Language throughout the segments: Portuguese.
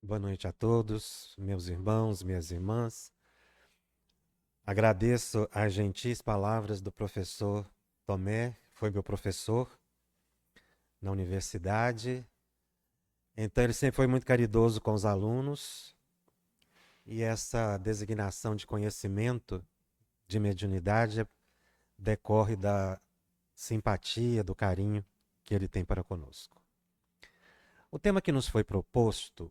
Boa noite a todos, meus irmãos, minhas irmãs. Agradeço as gentis palavras do professor Tomé, foi meu professor na universidade. Então, ele sempre foi muito caridoso com os alunos e essa designação de conhecimento de mediunidade decorre da simpatia, do carinho que ele tem para conosco. O tema que nos foi proposto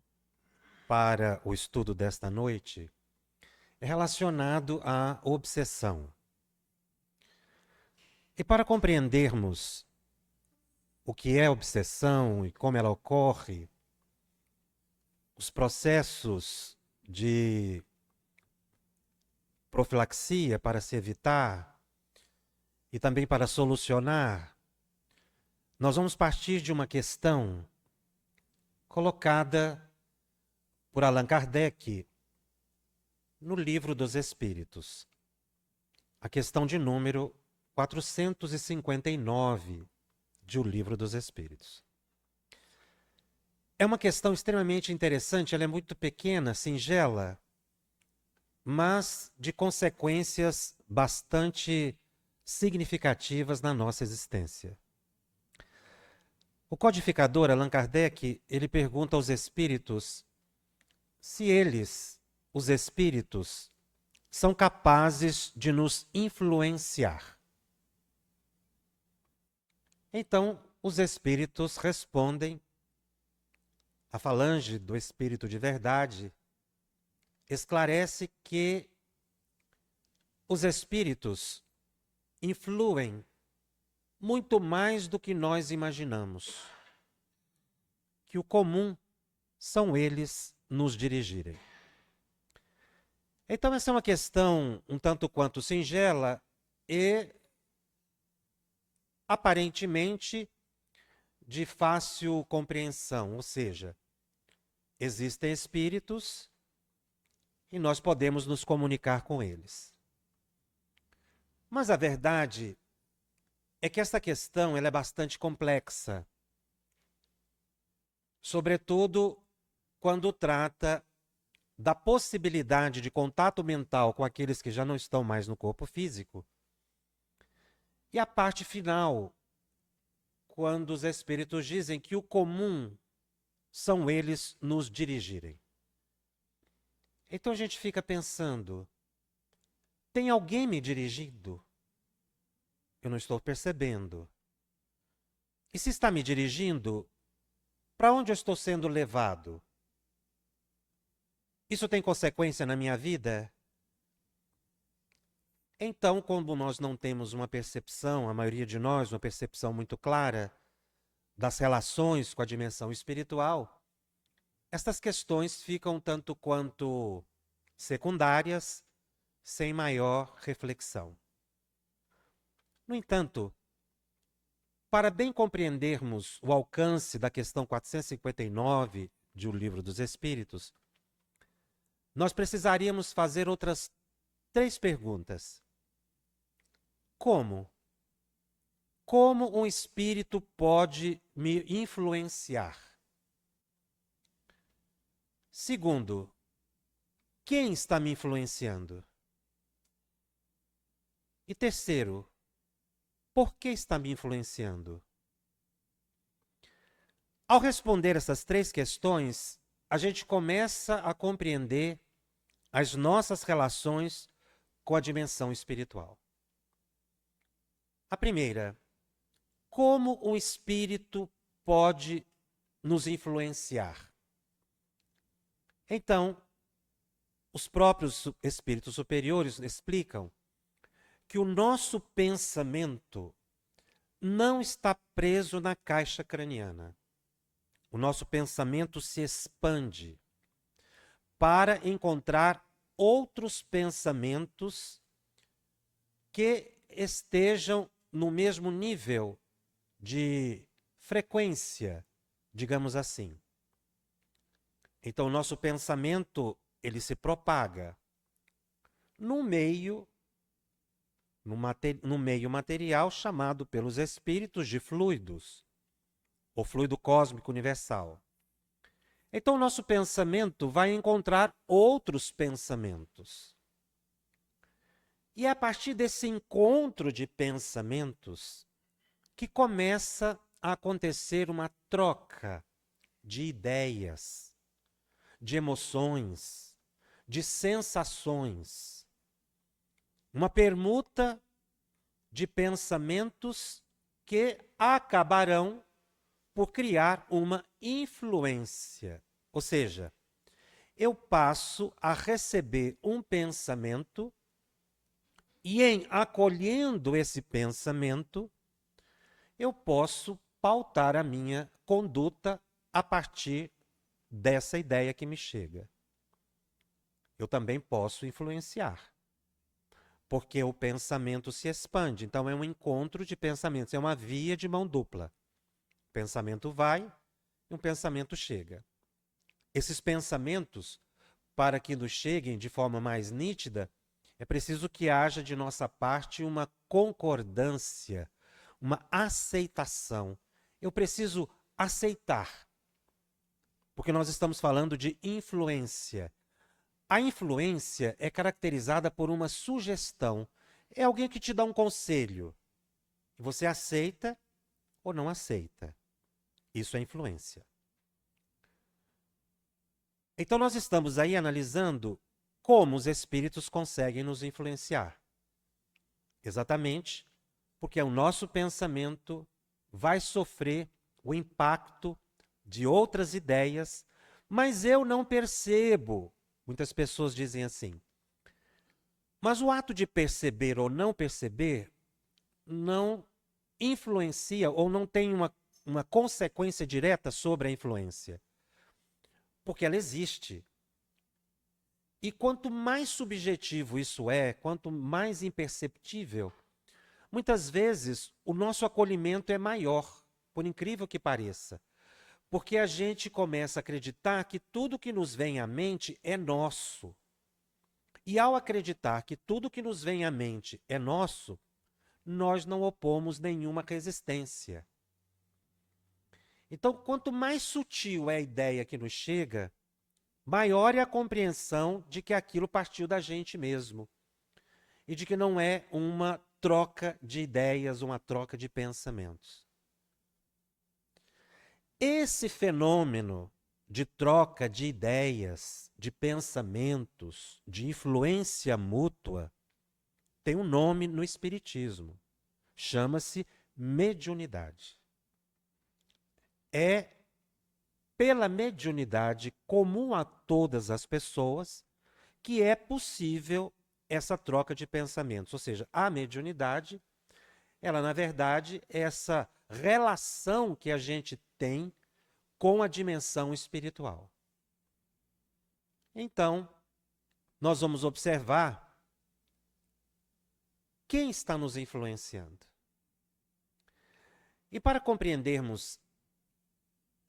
para o estudo desta noite é relacionado à obsessão. E para compreendermos o que é obsessão e como ela ocorre, os processos de profilaxia para se evitar e também para solucionar, nós vamos partir de uma questão colocada por Allan Kardec no Livro dos Espíritos. A questão de número 459 de O Livro dos Espíritos. É uma questão extremamente interessante, ela é muito pequena, singela, mas de consequências bastante significativas na nossa existência. O codificador Allan Kardec, ele pergunta aos espíritos se eles, os espíritos, são capazes de nos influenciar. Então, os espíritos respondem. A falange do Espírito de Verdade esclarece que os espíritos influem muito mais do que nós imaginamos. Que o comum são eles nos dirigirem. Então, essa é uma questão um tanto quanto singela e aparentemente de fácil compreensão, ou seja, existem espíritos e nós podemos nos comunicar com eles. Mas a verdade é que essa questão ela é bastante complexa, sobretudo quando trata da possibilidade de contato mental com aqueles que já não estão mais no corpo físico, e a parte final, quando os espíritos dizem que o comum são eles nos dirigirem. Então a gente fica pensando, tem alguém me dirigindo? Eu não estou percebendo. E se está me dirigindo, para onde eu estou sendo levado? Isso tem consequência na minha vida? Então, como nós não temos uma percepção, a maioria de nós, uma percepção muito clara das relações com a dimensão espiritual, estas questões ficam tanto quanto secundárias, sem maior reflexão. No entanto, para bem compreendermos o alcance da questão 459 de O Livro dos Espíritos, nós precisaríamos fazer outras 3 perguntas. Como? Como um espírito pode me influenciar? Segundo, quem está me influenciando? E terceiro, por que está me influenciando? Ao responder essas 3 questões, a gente começa a compreender as nossas relações com a dimensão espiritual. A primeira, como o espírito pode nos influenciar? Então, os próprios espíritos superiores explicam que o nosso pensamento não está preso na caixa craniana. O nosso pensamento se expande para encontrar outros pensamentos que estejam no mesmo nível de frequência, digamos assim. Então, o nosso pensamento, ele se propaga no meio material chamado pelos espíritos de fluidos, o fluido cósmico universal. Então, o nosso pensamento vai encontrar outros pensamentos. E é a partir desse encontro de pensamentos que começa a acontecer uma troca de ideias, de emoções, de sensações. Uma permuta de pensamentos que acabarão por criar uma influência. Ou seja, eu passo a receber um pensamento e, em acolhendo esse pensamento, eu posso pautar a minha conduta a partir dessa ideia que me chega. Eu também posso influenciar, porque o pensamento se expande. Então, é um encontro de pensamentos, é uma via de mão dupla. O pensamento vai e um pensamento chega. Esses pensamentos, para que nos cheguem de forma mais nítida, é preciso que haja de nossa parte uma concordância, uma aceitação. Eu preciso aceitar, porque nós estamos falando de influência. A influência é caracterizada por uma sugestão. É alguém que te dá um conselho. Você aceita ou não aceita. Isso é influência. Então nós estamos aí analisando como os espíritos conseguem nos influenciar. Exatamente porque o nosso pensamento vai sofrer o impacto de outras ideias, mas eu não percebo. Muitas pessoas dizem assim, mas o ato de perceber ou não perceber não influencia ou não tem uma consequência direta sobre a influência. Porque ela existe. E quanto mais subjetivo isso é, quanto mais imperceptível, muitas vezes o nosso acolhimento é maior, por incrível que pareça. Porque a gente começa a acreditar que tudo que nos vem à mente é nosso. E ao acreditar que tudo que nos vem à mente é nosso, nós não opomos nenhuma resistência. Então, quanto mais sutil é a ideia que nos chega, maior é a compreensão de que aquilo partiu da gente mesmo. E de que não é uma troca de ideias, uma troca de pensamentos. Esse fenômeno de troca de ideias, de pensamentos, de influência mútua, tem um nome no Espiritismo. Chama-se mediunidade. É pela mediunidade comum a todas as pessoas que é possível essa troca de pensamentos. Ou seja, a mediunidade, ela na verdade é essa relação que a gente tem com a dimensão espiritual. Então, nós vamos observar quem está nos influenciando. E para compreendermos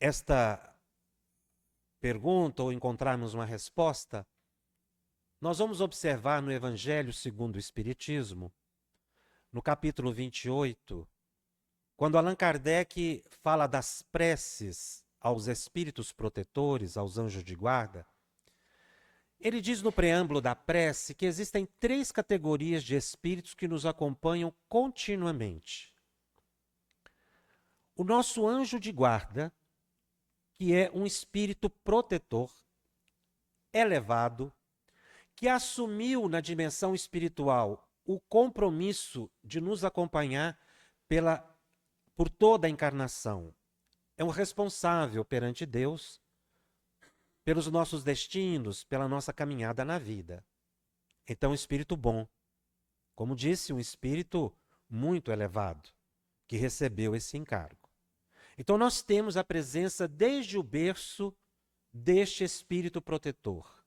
esta pergunta ou encontrarmos uma resposta, nós vamos observar no Evangelho segundo o Espiritismo, no capítulo 28, quando Allan Kardec fala das preces aos espíritos protetores, aos anjos de guarda, ele diz no preâmbulo da prece que existem 3 categorias de espíritos que nos acompanham continuamente. O nosso anjo de guarda, que é um espírito protetor, elevado, que assumiu na dimensão espiritual o compromisso de nos acompanhar por toda a encarnação. É um responsável perante Deus pelos nossos destinos, pela nossa caminhada na vida. Então, um espírito bom. Como disse, um espírito muito elevado, que recebeu esse encargo. Então, nós temos a presença desde o berço deste espírito protetor.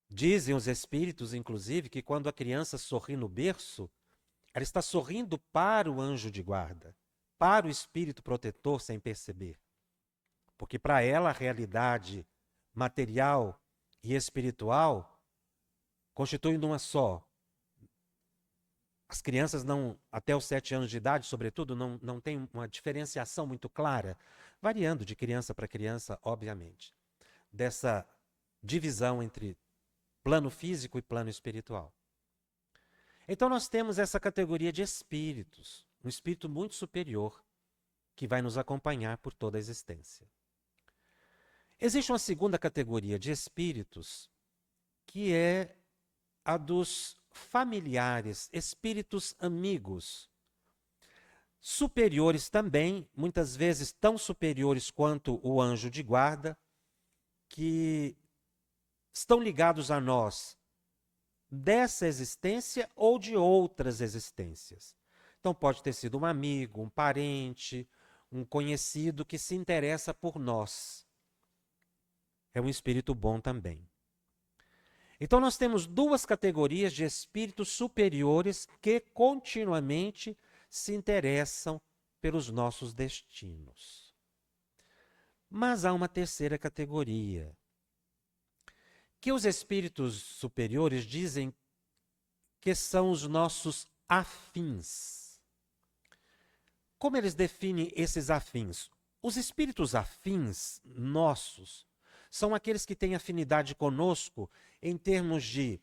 Dizem os espíritos, inclusive, que quando a criança sorri no berço, ela está sorrindo para o anjo de guarda, para o espírito protetor sem perceber. Porque para ela a realidade material e espiritual constituem uma só. As crianças não, até os 7 anos de idade, sobretudo, não têm uma diferenciação muito clara. variando de criança para criança, obviamente, dessa divisão entre plano físico e plano espiritual. Então nós temos essa categoria de espíritos, um espírito muito superior, que vai nos acompanhar por toda a existência. Existe uma segunda categoria de espíritos, que é a dos familiares, espíritos amigos, superiores também, muitas vezes tão superiores quanto o anjo de guarda, que estão ligados a nós dessa existência ou de outras existências. Então pode ter sido um amigo, um parente, um conhecido que se interessa por nós. É um espírito bom também. Então nós temos duas categorias de espíritos superiores que continuamente se interessam pelos nossos destinos. Mas há uma terceira categoria, que os espíritos superiores dizem que são os nossos afins. Como eles definem esses afins? Os espíritos afins nossos são aqueles que têm afinidade conosco em termos de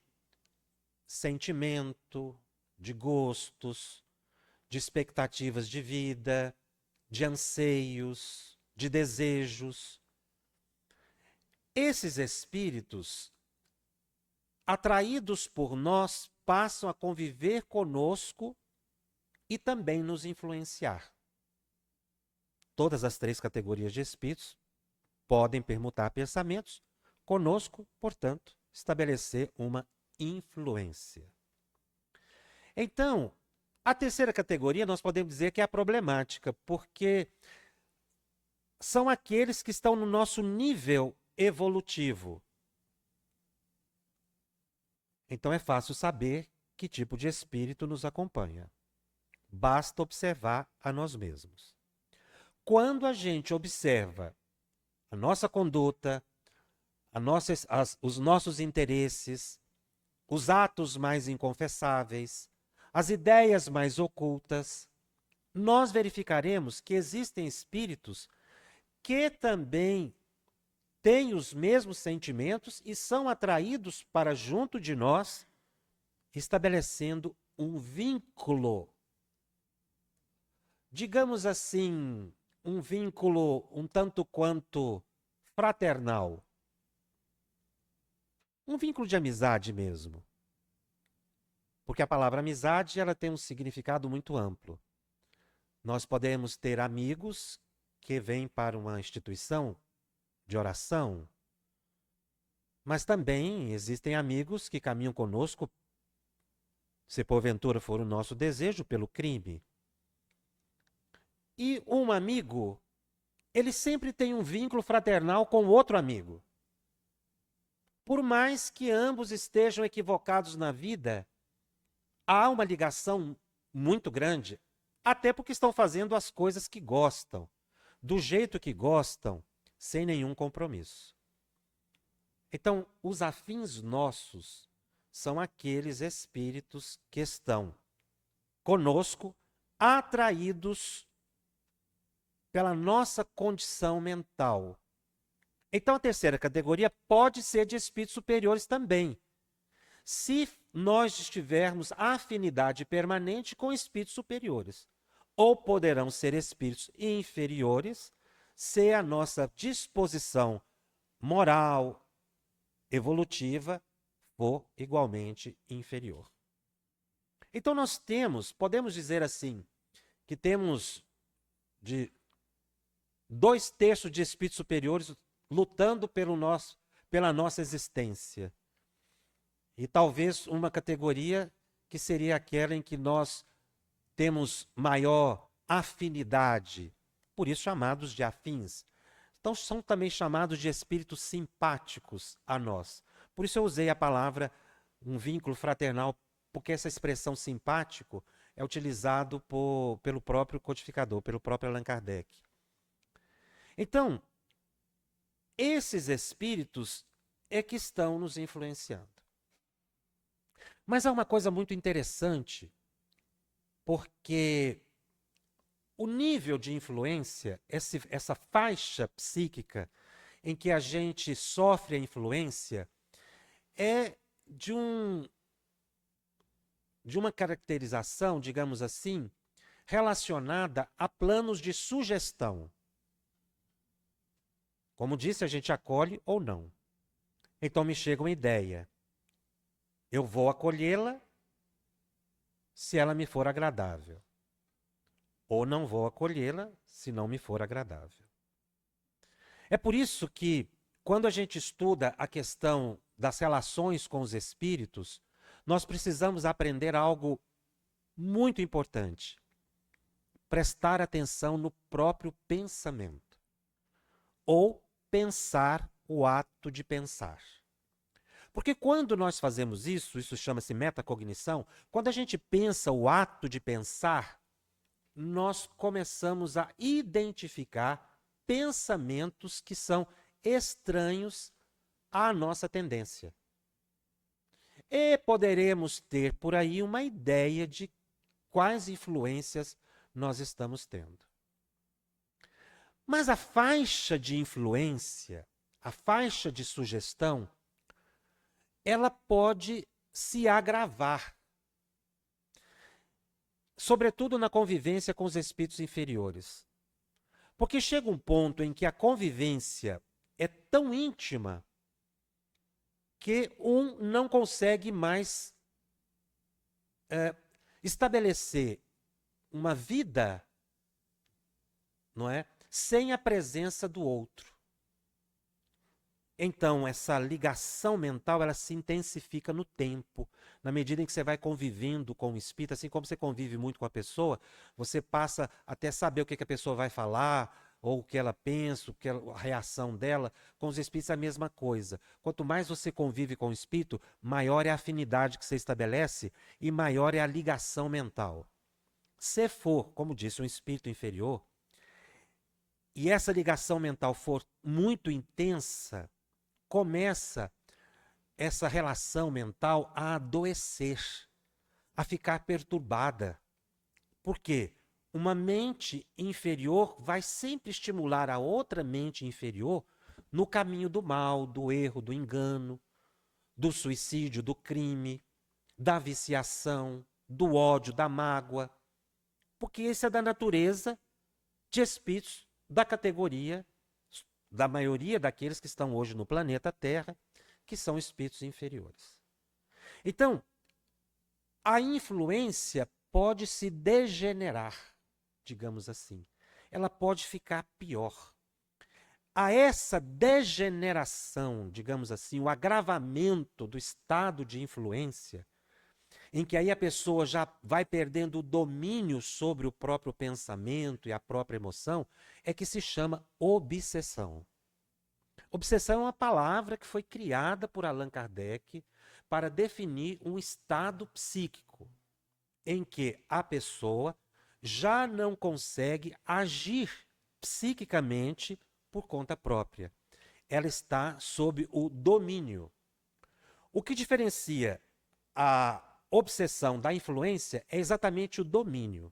sentimento, de gostos, de expectativas de vida, de anseios, de desejos. Esses espíritos, atraídos por nós, passam a conviver conosco e também nos influenciar. Todas as três categorias de espíritos podem permutar pensamentos conosco, portanto, estabelecer uma influência. Então, a terceira categoria nós podemos dizer que é a problemática, porque são aqueles que estão no nosso nível evolutivo. Então é fácil saber que tipo de espírito nos acompanha. Basta observar a nós mesmos. Quando a gente observa a nossa conduta, os nossos interesses, os atos mais inconfessáveis, as ideias mais ocultas, nós verificaremos que existem espíritos que também têm os mesmos sentimentos e são atraídos para junto de nós, estabelecendo um vínculo, digamos assim, um vínculo um tanto quanto fraternal. Um vínculo de amizade mesmo. Porque a palavra amizade ela tem um significado muito amplo. Nós podemos ter amigos que vêm para uma instituição de oração, mas também existem amigos que caminham conosco, se porventura for o nosso desejo, pelo crime. E um amigo, ele sempre tem um vínculo fraternal com outro amigo. Por mais que ambos estejam equivocados na vida, há uma ligação muito grande, até porque estão fazendo as coisas que gostam, do jeito que gostam, sem nenhum compromisso. Então, os afins nossos são aqueles espíritos que estão conosco, atraídos pela nossa condição mental. Então, a terceira categoria pode ser de espíritos superiores também, se nós tivermos afinidade permanente com espíritos superiores. Ou poderão ser espíritos inferiores, se a nossa disposição moral, evolutiva, for igualmente inferior. Então nós podemos dizer assim, que temos de 2/3 de espíritos superiores lutando pela nossa existência. E talvez uma categoria que seria aquela em que nós temos maior afinidade, por isso chamados de afins. Então são também chamados de espíritos simpáticos a nós. Por isso eu usei a palavra um vínculo fraternal, porque essa expressão simpático é utilizado pelo próprio codificador, pelo próprio Allan Kardec. Então, esses espíritos é que estão nos influenciando. Mas há uma coisa muito interessante, porque o nível de influência, essa faixa psíquica em que a gente sofre a influência, é de uma caracterização, digamos assim, relacionada a planos de sugestão. Como disse, a gente acolhe ou não. Então me chega uma ideia. Eu vou acolhê-la se ela me for agradável. Ou não vou acolhê-la se não me for agradável. É por isso que, quando a gente estuda a questão das relações com os espíritos, nós precisamos aprender algo muito importante. Prestar atenção no próprio pensamento. Ou pensar o ato de pensar. Porque quando nós fazemos isso chama-se metacognição, quando a gente pensa o ato de pensar, nós começamos a identificar pensamentos que são estranhos à nossa tendência. E poderemos ter por aí uma ideia de quais influências nós estamos tendo. Mas a faixa de influência, a faixa de sugestão, ela pode se agravar. Sobretudo na convivência com os espíritos inferiores. Porque chega um ponto em que a convivência é tão íntima que um não consegue mais estabelecer uma vida, não é, sem a presença do outro. Então, essa ligação mental, ela se intensifica no tempo. Na medida em que você vai convivendo com o espírito, assim como você convive muito com a pessoa, você passa até saber o que a pessoa vai falar, ou o que ela pensa, a reação dela. Com os espíritos é a mesma coisa. Quanto mais você convive com o espírito, maior é a afinidade que você estabelece e maior é a ligação mental. Se for, como disse, um espírito inferior, e essa ligação mental for muito intensa, começa essa relação mental a adoecer, a ficar perturbada. Por quê? Uma mente inferior vai sempre estimular a outra mente inferior no caminho do mal, do erro, do engano, do suicídio, do crime, da viciação, do ódio, da mágoa. Porque isso é da natureza de espíritos da categoria da maioria daqueles que estão hoje no planeta Terra, que são espíritos inferiores. Então, a influência pode se degenerar, digamos assim. Ela pode ficar pior. A essa degeneração, digamos assim, o agravamento do estado de influência, em que aí a pessoa já vai perdendo o domínio sobre o próprio pensamento e a própria emoção, é que se chama obsessão. Obsessão é uma palavra que foi criada por Allan Kardec para definir um estado psíquico em que a pessoa já não consegue agir psiquicamente por conta própria. Ela está sob o domínio. O que diferencia a obsessão da influência é exatamente o domínio.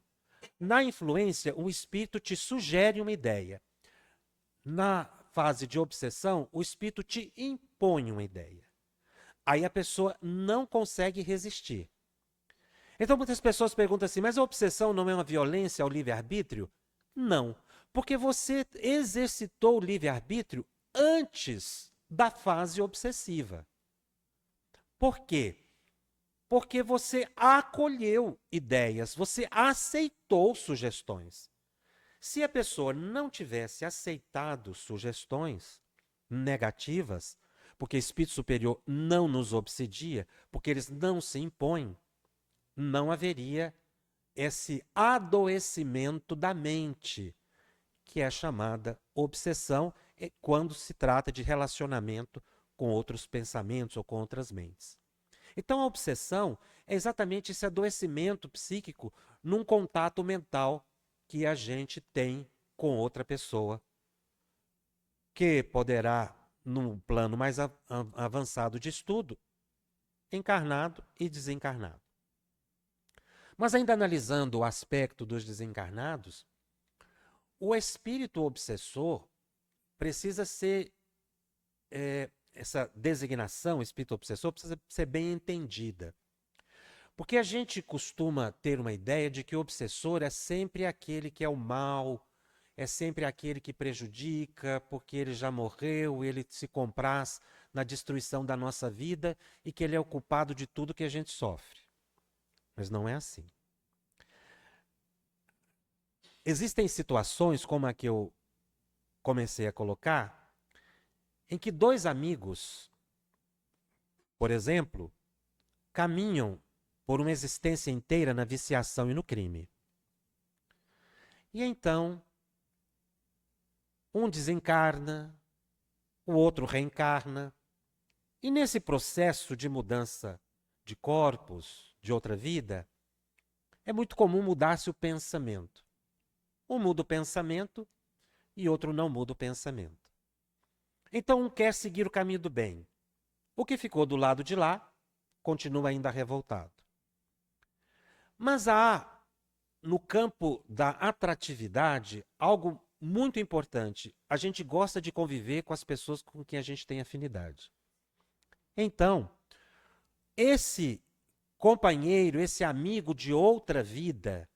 Na influência, o espírito te sugere uma ideia. Na fase de obsessão, o espírito te impõe uma ideia. Aí a pessoa não consegue resistir. Então muitas pessoas perguntam assim, mas a obsessão não é uma violência ao livre-arbítrio? Não, porque você exercitou o livre-arbítrio antes da fase obsessiva. Por quê? Porque você acolheu ideias, você aceitou sugestões. Se a pessoa não tivesse aceitado sugestões negativas, porque espírito superior não nos obsidia, porque eles não se impõem, não haveria esse adoecimento da mente, que é chamada obsessão, quando se trata de relacionamento com outros pensamentos ou com outras mentes. Então a obsessão é exatamente esse adoecimento psíquico num contato mental que a gente tem com outra pessoa, que poderá, num plano mais avançado de estudo, encarnado e desencarnado. Mas ainda analisando o aspecto dos desencarnados, o espírito obsessor precisa ser, essa designação, espírito obsessor, precisa ser bem entendida. Porque a gente costuma ter uma ideia de que o obsessor é sempre aquele que é o mal, é sempre aquele que prejudica, porque ele já morreu, ele se compraz na destruição da nossa vida e que ele é o culpado de tudo que a gente sofre. Mas não é assim. Existem situações, como a que eu comecei a colocar, em que dois amigos, por exemplo, caminham por uma existência inteira na viciação e no crime. E então, um desencarna, o outro reencarna, e nesse processo de mudança de corpos, de outra vida, é muito comum mudar-se o pensamento. Um muda o pensamento e outro não muda o pensamento. Então um quer seguir o caminho do bem. O que ficou do lado de lá continua ainda revoltado. Mas há, no campo da atratividade, algo muito importante. A gente gosta de conviver com as pessoas com quem a gente tem afinidade. Então, esse companheiro, esse amigo de outra vida,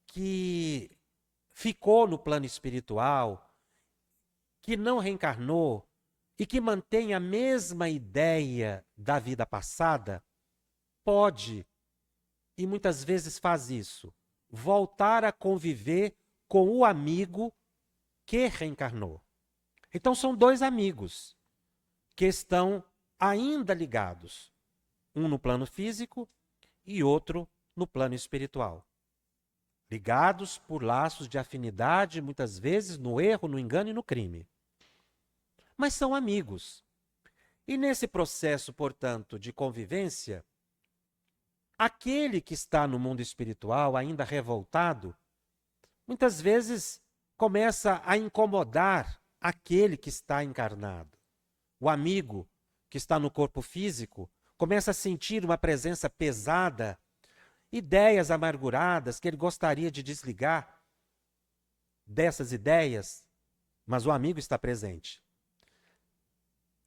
que ficou no plano espiritual, que não reencarnou e que mantém a mesma ideia da vida passada, pode, e muitas vezes faz isso, voltar a conviver com o amigo que reencarnou. Então são dois amigos que estão ainda ligados, um no plano físico e outro no plano espiritual. Ligados por laços de afinidade, muitas vezes no erro, no engano e no crime. Mas são amigos. E nesse processo, portanto, de convivência, aquele que está no mundo espiritual, ainda revoltado, muitas vezes começa a incomodar aquele que está encarnado. O amigo que está no corpo físico começa a sentir uma presença pesada, ideias amarguradas que ele gostaria de desligar dessas ideias, mas o amigo está presente.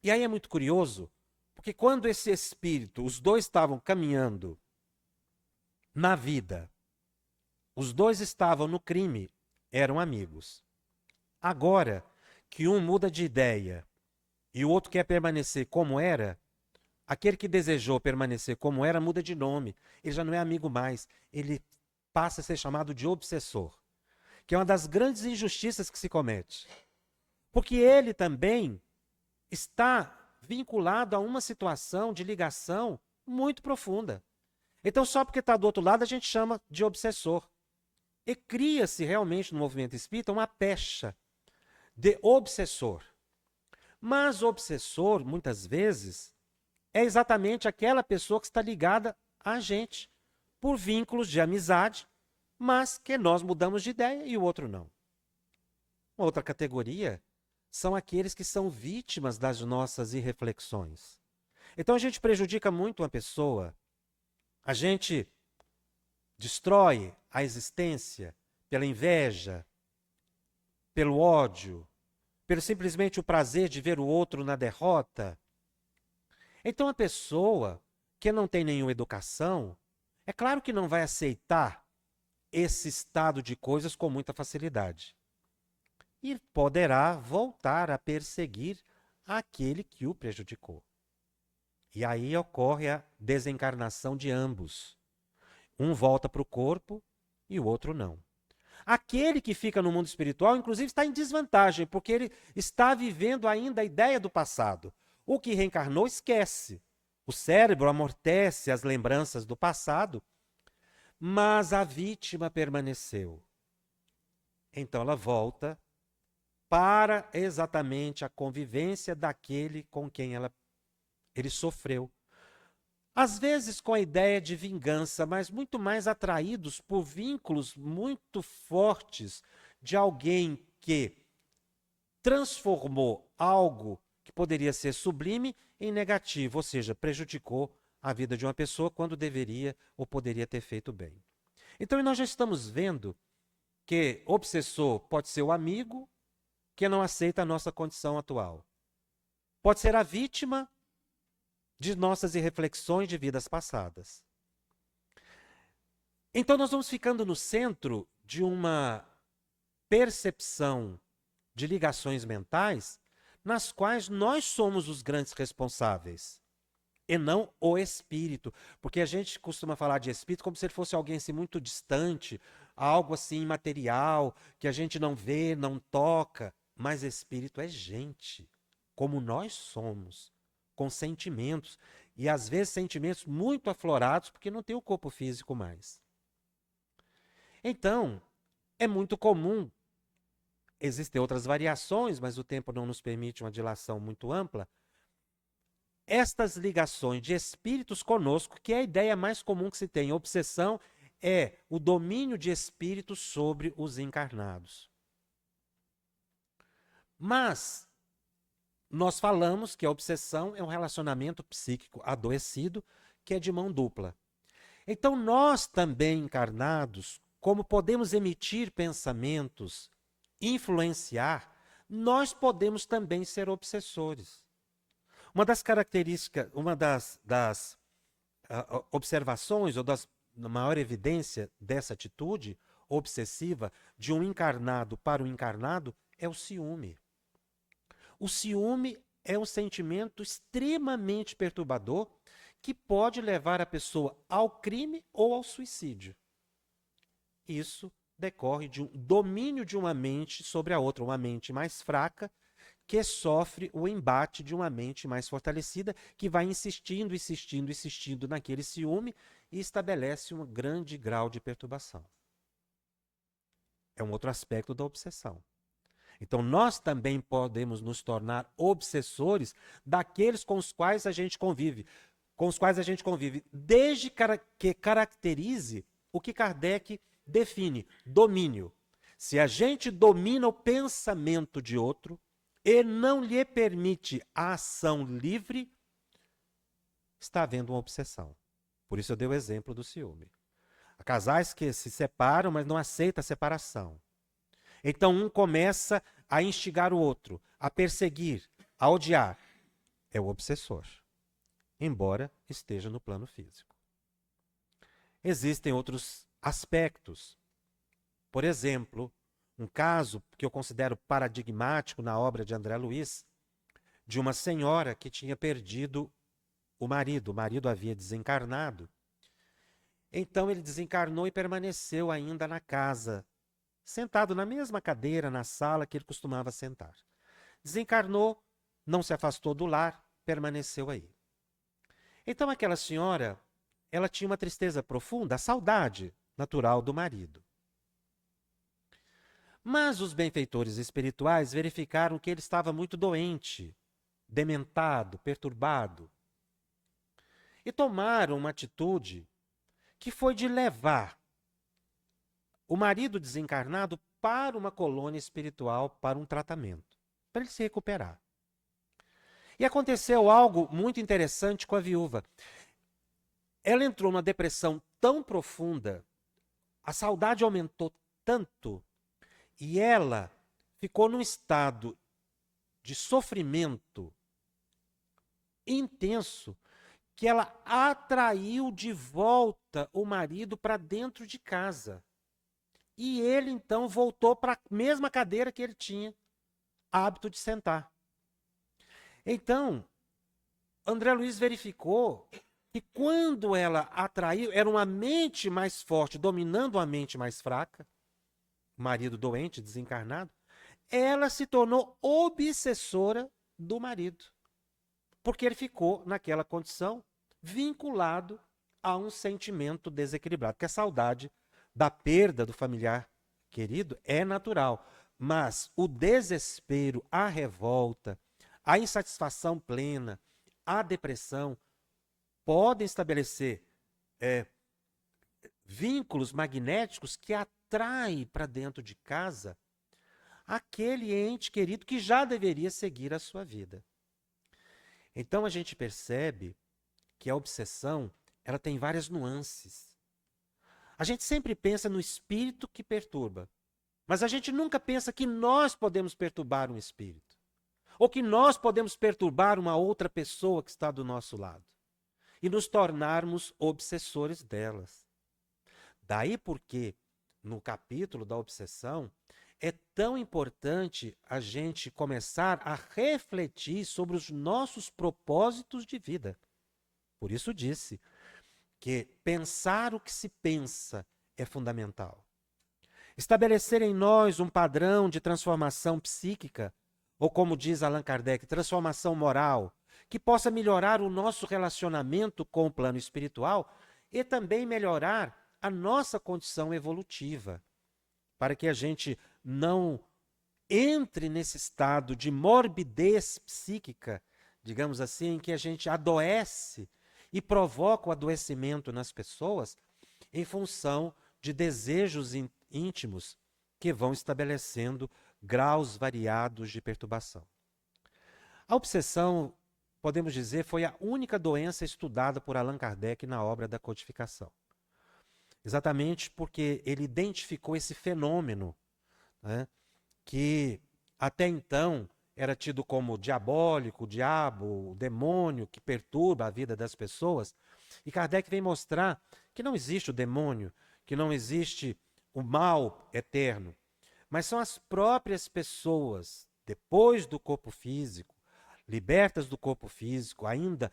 E aí é muito curioso, porque quando esse espírito, os dois estavam caminhando na vida, os dois estavam no crime, eram amigos. Agora que um muda de ideia e o outro quer permanecer como era, aquele que desejou permanecer como era muda de nome. Ele já não é amigo mais. Ele passa a ser chamado de obsessor, que é uma das grandes injustiças que se comete. Porque ele também está vinculado a uma situação de ligação muito profunda. Então, só porque está do outro lado, a gente chama de obsessor. E cria-se realmente no movimento espírita uma pecha de obsessor. Mas o obsessor, muitas vezes, é exatamente aquela pessoa que está ligada a gente, por vínculos de amizade, mas que nós mudamos de ideia e o outro não. Uma outra categoria são aqueles que são vítimas das nossas irreflexões. Então a gente prejudica muito uma pessoa, a gente destrói a existência pela inveja, pelo ódio, pelo simplesmente o prazer de ver o outro na derrota. Então a pessoa que não tem nenhuma educação, é claro que não vai aceitar esse estado de coisas com muita facilidade. E poderá voltar a perseguir aquele que o prejudicou. E aí ocorre a desencarnação de ambos. Um volta para o corpo e o outro não. Aquele que fica no mundo espiritual, inclusive, está em desvantagem, porque ele está vivendo ainda a ideia do passado. O que reencarnou esquece. O cérebro amortece as lembranças do passado, mas a vítima permaneceu. Então ela volta para exatamente a convivência daquele com quem ele sofreu. Às vezes com a ideia de vingança, mas muito mais atraídos por vínculos muito fortes de alguém que transformou algo que poderia ser sublime em negativo, ou seja, prejudicou a vida de uma pessoa quando deveria ou poderia ter feito bem. Então nós já estamos vendo que obsessor pode ser o amigo que não aceita a nossa condição atual. Pode ser a vítima de nossas irreflexões de vidas passadas. Então nós vamos ficando no centro de uma percepção de ligações mentais nas quais nós somos os grandes responsáveis e não o espírito, porque a gente costuma falar de espírito como se ele fosse alguém assim muito distante, algo assim imaterial, que a gente não vê, não toca, mas espírito é gente, como nós somos, com sentimentos, e às vezes sentimentos muito aflorados, porque não tem o corpo físico mais. Então, é muito comum, existem outras variações, mas o tempo não nos permite uma dilação muito ampla, estas ligações de espíritos conosco, que é a ideia mais comum que se tem. A obsessão é o domínio de espíritos sobre os encarnados. Mas nós falamos que a obsessão é um relacionamento psíquico adoecido, que é de mão dupla. Então nós também encarnados, como podemos emitir pensamentos, influenciar, nós podemos também ser obsessores. Uma das características, uma das observações ou das maior evidência dessa atitude obsessiva de um encarnado para o encarnado é o ciúme. O ciúme é um sentimento extremamente perturbador que pode levar a pessoa ao crime ou ao suicídio. Isso decorre de um domínio de uma mente sobre a outra, uma mente mais fraca que sofre o embate de uma mente mais fortalecida, que vai insistindo, insistindo, insistindo naquele ciúme e estabelece um grande grau de perturbação. É um outro aspecto da obsessão. Então, nós também podemos nos tornar obsessores daqueles com os quais a gente convive, desde que caracterize o que Kardec define, domínio. Se a gente domina o pensamento de outro e não lhe permite a ação livre, está havendo uma obsessão. Por isso eu dei o exemplo do ciúme. Há casais que se separam, mas não aceitam a separação. Então um começa a instigar o outro, a perseguir, a odiar. É o obsessor, embora esteja no plano físico. Existem outros aspectos. Por exemplo, um caso que eu considero paradigmático na obra de André Luiz, de uma senhora que tinha perdido o marido havia desencarnado. Então ele desencarnou e permaneceu ainda na casa, sentado na mesma cadeira, na sala que ele costumava sentar. Desencarnou, não se afastou do lar, permaneceu aí. Então aquela senhora, ela tinha uma tristeza profunda, a saudade natural do marido. Mas os benfeitores espirituais verificaram que ele estava muito doente, dementado, perturbado. E tomaram uma atitude que foi de levar o marido desencarnado para uma colônia espiritual, para um tratamento, para ele se recuperar. E aconteceu algo muito interessante com a viúva. Ela entrou numa depressão tão profunda, a saudade aumentou tanto, e ela ficou num estado de sofrimento intenso, que ela atraiu de volta o marido para dentro de casa. E ele, então, voltou para a mesma cadeira que ele tinha hábito de sentar. Então, André Luiz verificou que quando ela atraiu, era uma mente mais forte dominando a mente mais fraca, marido doente, desencarnado, ela se tornou obsessora do marido. Porque ele ficou naquela condição vinculado a um sentimento desequilibrado. Porque a saudade da perda do familiar querido é natural, mas o desespero, a revolta, a insatisfação plena, a depressão podem estabelecer vínculos magnéticos que atraem para dentro de casa aquele ente querido que já deveria seguir a sua vida. Então a gente percebe que a obsessão, ela tem várias nuances. A gente sempre pensa no espírito que perturba, Mas a gente nunca pensa que nós podemos perturbar um espírito. Ou que nós podemos perturbar uma outra pessoa que está do nosso lado. E nos tornarmos obsessores delas. Daí porque, no capítulo da obsessão, é tão importante a gente começar a refletir sobre os nossos propósitos de vida. Por isso disse que pensar o que se pensa é fundamental. Estabelecer em nós um padrão de transformação psíquica, ou como diz Allan Kardec, transformação moral, que possa melhorar o nosso relacionamento com o plano espiritual e também melhorar a nossa condição evolutiva, para que a gente não entre nesse estado de morbidez psíquica, digamos assim, em que a gente adoece e provoca o adoecimento nas pessoas em função de desejos íntimos que vão estabelecendo graus variados de perturbação. A obsessão, podemos dizer, foi a única doença estudada por Allan Kardec na obra da Codificação. Exatamente porque ele identificou esse fenômeno, né, que até então era tido como diabólico, o diabo, o demônio que perturba a vida das pessoas. E Kardec vem mostrar que não existe o demônio, que não existe o mal eterno, mas são as próprias pessoas, depois do corpo físico, libertas do corpo físico, ainda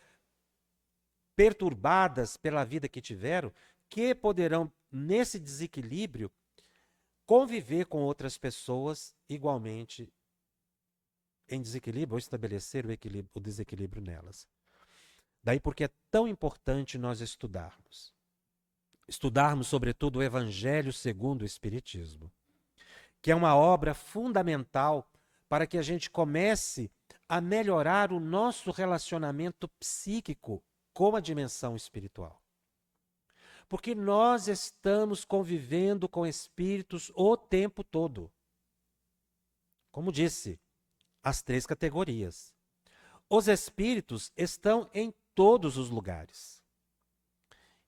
perturbadas pela vida que tiveram, que poderão, nesse desequilíbrio, conviver com outras pessoas igualmente em desequilíbrio ou estabelecer o desequilíbrio nelas. Daí porque é tão importante nós estudarmos. Estudarmos, sobretudo, o Evangelho segundo o Espiritismo, que é uma obra fundamental para que a gente comece a melhorar o nosso relacionamento psíquico com a dimensão espiritual. Porque nós estamos convivendo com espíritos o tempo todo. Como disse, as 3 categorias. Os espíritos estão em todos os lugares.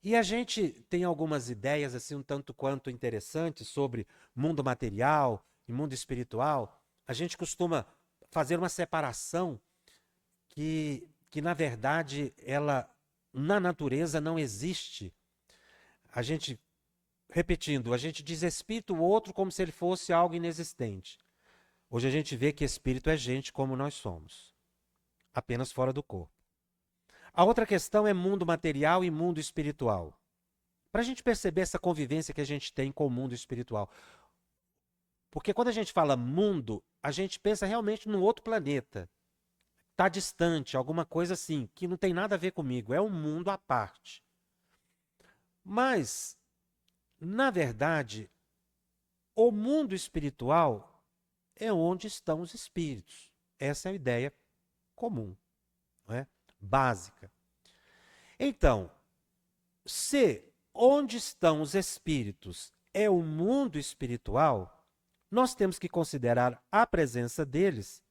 E a gente tem algumas ideias assim um tanto quanto interessantes sobre mundo material e mundo espiritual. A gente costuma fazer uma separação que na verdade, ela na natureza não existe. A gente, repetindo, a gente diz espírito o outro como se ele fosse algo inexistente. Hoje a gente vê que espírito é gente como nós somos, apenas fora do corpo. A outra questão é mundo material e mundo espiritual. Para a gente perceber essa convivência que a gente tem com o mundo espiritual. Porque quando a gente fala mundo, a gente pensa realmente num outro planeta. Está distante, alguma coisa assim, que não tem nada a ver comigo. É um mundo à parte. Mas, na verdade, o mundo espiritual é onde estão os espíritos. Essa é a ideia comum, não é? Básica. Então, se onde estão os espíritos é o mundo espiritual, nós temos que considerar a presença deles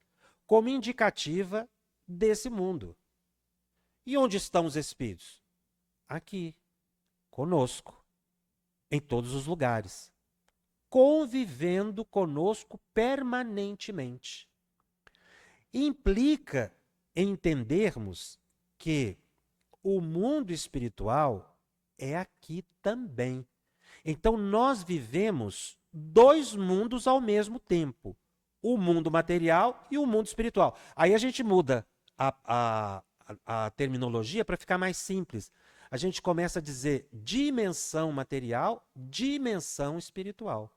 como indicativa desse mundo. E onde estão os espíritos? Aqui, conosco, em todos os lugares, convivendo conosco permanentemente. Implica em entendermos que o mundo espiritual é aqui também. Então nós vivemos 2 mundos ao mesmo tempo, o mundo material e o mundo espiritual. Aí a gente muda a terminologia para ficar mais simples. A gente começa a dizer dimensão material, dimensão espiritual.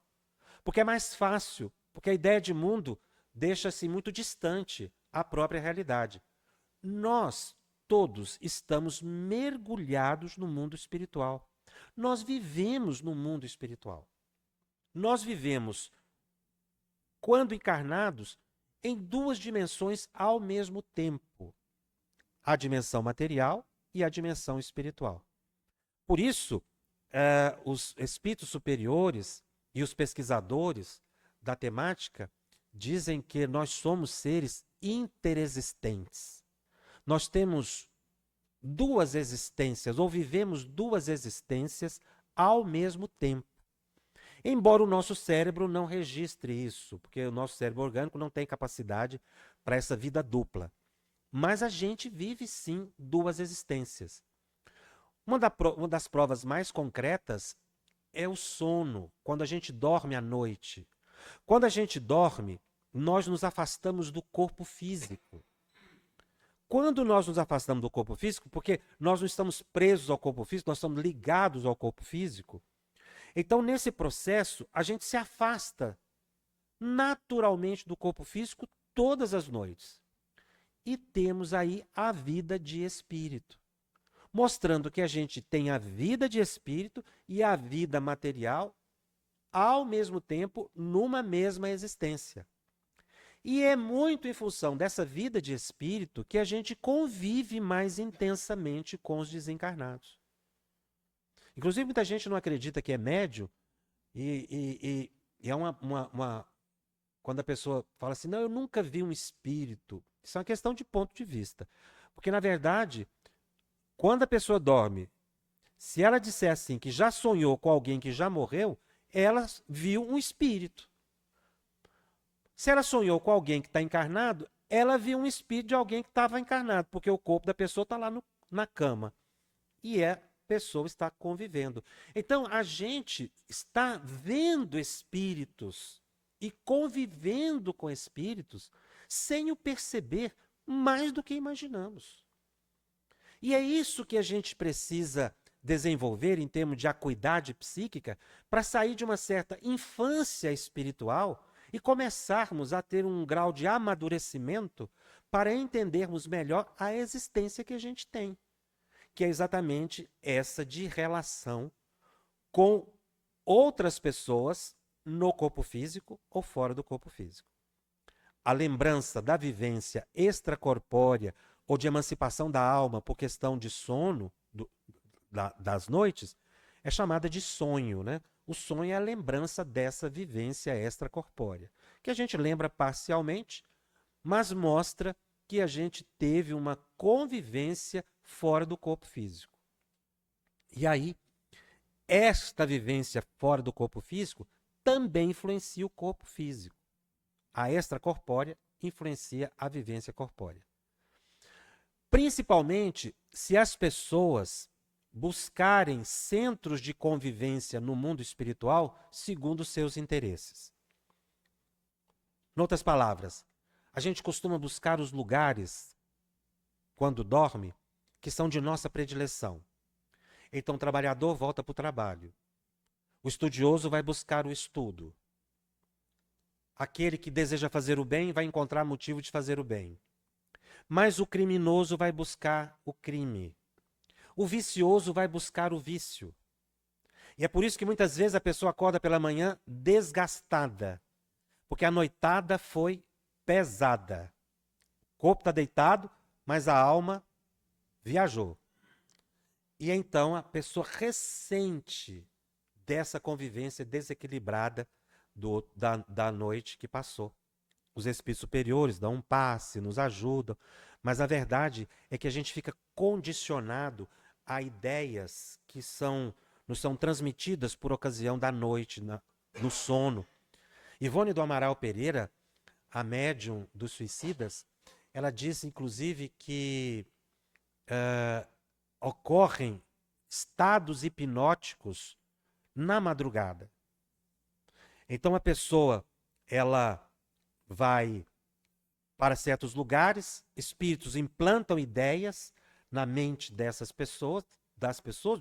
Porque é mais fácil, porque a ideia de mundo deixa-se muito distante à própria realidade. Nós todos estamos mergulhados no mundo espiritual. Nós vivemos no mundo espiritual. Nós vivemos, quando encarnados, em 2 dimensões ao mesmo tempo. A dimensão material e a dimensão espiritual. Por isso, os espíritos superiores e os pesquisadores da temática dizem que nós somos seres interexistentes. Nós temos 2 existências, ou vivemos 2 existências ao mesmo tempo. Embora o nosso cérebro não registre isso, porque o nosso cérebro orgânico não tem capacidade para essa vida dupla. Mas a gente vive sim duas existências. Uma das provas mais concretas é o sono, quando a gente dorme à noite. Quando a gente dorme, nós nos afastamos do corpo físico. Quando nós nos afastamos do corpo físico, porque nós não estamos presos ao corpo físico, nós estamos ligados ao corpo físico. Então, nesse processo, a gente se afasta naturalmente do corpo físico todas as noites. E temos aí a vida de espírito, mostrando que a gente tem a vida de espírito e a vida material ao mesmo tempo numa mesma existência. E é muito em função dessa vida de espírito que a gente convive mais intensamente com os desencarnados. Inclusive, muita gente não acredita que é médium e é quando a pessoa fala assim, não, eu nunca vi um espírito. Isso é uma questão de ponto de vista. Porque, na verdade, quando a pessoa dorme, se ela disser assim que já sonhou com alguém que já morreu, ela viu um espírito. Se ela sonhou com alguém que está encarnado, ela viu um espírito de alguém que estava encarnado, porque o corpo da pessoa está lá na cama. E a pessoa está convivendo. Então, a gente está vendo espíritos e convivendo com espíritos sem o perceber mais do que imaginamos. E é isso que a gente precisa desenvolver em termos de acuidade psíquica para sair de uma certa infância espiritual e começarmos a ter um grau de amadurecimento para entendermos melhor a existência que a gente tem, que é exatamente essa de relação com outras pessoas no corpo físico ou fora do corpo físico. A lembrança da vivência extracorpórea ou de emancipação da alma por questão de sono das noites é chamada de sonho, né? O sonho é a lembrança dessa vivência extracorpórea, que a gente lembra parcialmente, mas mostra que a gente teve uma convivência fora do corpo físico. E aí, esta vivência fora do corpo físico também influencia o corpo físico. A extracorpórea influencia a vivência corpórea. Principalmente se as pessoas buscarem centros de convivência no mundo espiritual segundo seus interesses. Em outras palavras, a gente costuma buscar os lugares, quando dorme, que são de nossa predileção. Então o trabalhador volta para o trabalho. O estudioso vai buscar o estudo. Aquele que deseja fazer o bem vai encontrar motivo de fazer o bem. Mas o criminoso vai buscar o crime. O vicioso vai buscar o vício. E é por isso que muitas vezes a pessoa acorda pela manhã desgastada, porque a noitada foi pesada. O corpo está deitado, mas a alma viajou. E então a pessoa ressente dessa convivência desequilibrada da noite que passou. Os espíritos superiores dão um passe, nos ajudam, mas a verdade é que a gente fica condicionado a ideias que nos são transmitidas por ocasião da noite, no sono. Ivone do Amaral Pereira, a médium dos suicidas, ela diz, inclusive, que ocorrem estados hipnóticos na madrugada. Então a pessoa, ela vai para certos lugares, espíritos implantam ideias na mente das pessoas,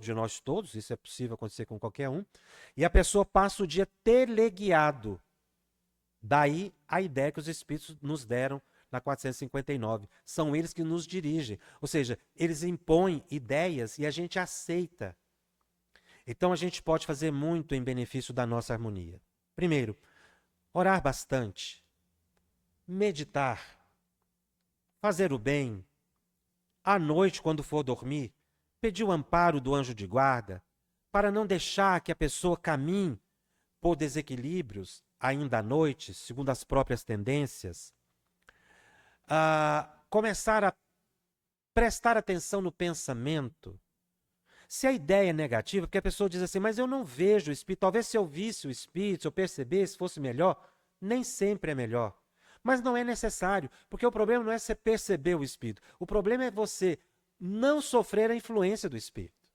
de nós todos, isso é possível acontecer com qualquer um, e a pessoa passa o dia teleguiado. Daí a ideia que os espíritos nos deram na 459. São eles que nos dirigem. Ou seja, eles impõem ideias e a gente aceita. Então a gente pode fazer muito em benefício da nossa harmonia. Primeiro, orar bastante, meditar, fazer o bem, à noite, quando for dormir, pedir o amparo do anjo de guarda, para não deixar que a pessoa caminhe por desequilíbrios, ainda à noite, segundo as próprias tendências. Começar a prestar atenção no pensamento, Se a ideia é negativa, porque a pessoa diz assim, mas eu não vejo o espírito, talvez se eu visse o espírito, se eu percebesse, fosse melhor, nem sempre é melhor. Mas não é necessário, porque o problema não é você perceber o espírito, o problema é você não sofrer a influência do espírito.